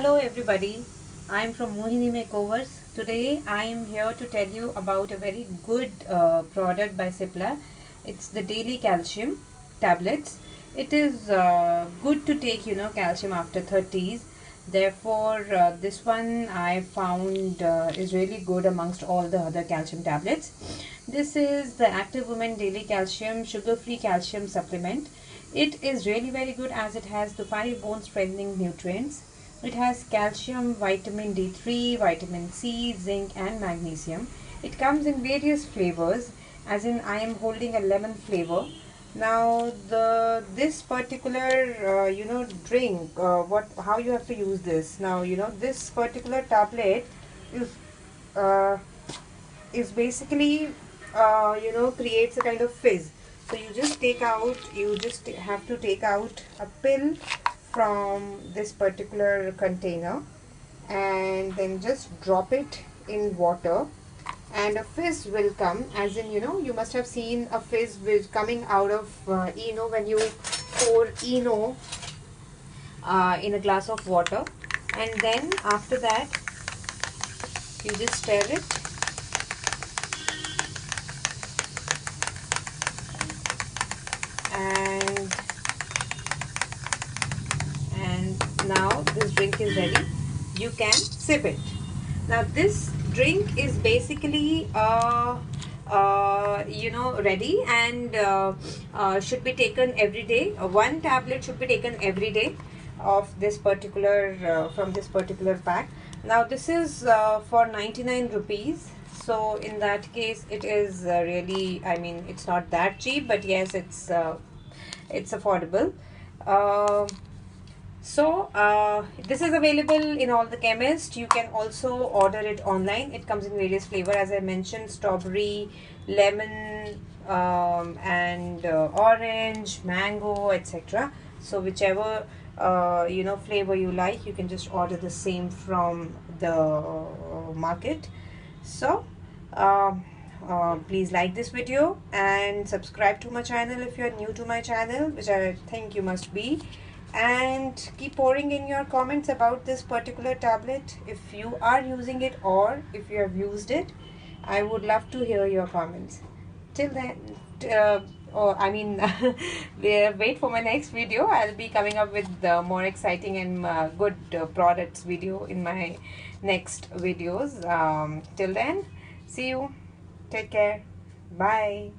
Hello everybody, I am from Mohini Makeovers. Today I am here to tell you about a very good product by Cipla. It's the daily calcium tablets. It is good to take calcium after 30s. Therefore this one I found is really good amongst all the other calcium tablets. This is the Active Women Daily Calcium Sugar Free Calcium Supplement. It is really very good as it has the 5 bone strengthening nutrients. It has calcium, vitamin D3, vitamin C, zinc and magnesium. It comes in various flavors, as in I am holding a lemon flavor. Now this particular drink, how you have to use this. Now this particular tablet is uh, basically creates a kind of fizz. So you just have to take out a pill from this particular container and then just drop it in water, and a fizz will come, as in you must have seen a fizz coming out of Eno when you pour Eno in a glass of water, and then after that you just stir it. And now this drink is ready. You can sip it. Now this drink is basically ready and should be taken every day. One tablet should be taken every day of this particular from this particular pack. Now this is for 99 rupees. So in that case it is really, I mean, it's not that cheap, but yes, it's affordable. This is available in all the chemists. You can also order it online. It comes in various flavor, as I mentioned: strawberry, lemon, and orange, mango, etc. So whichever flavor you like, you can just order the same from the market. So please like this video and subscribe to my channel if you are new to my channel, which I think you must be, and keep pouring in your comments about this particular tablet, if you are using it or if you have used it. I would love to hear your comments. Till then, wait for my next video. I'll be coming up with more exciting and good products video in my next videos. Till then, see you. Take care. Bye.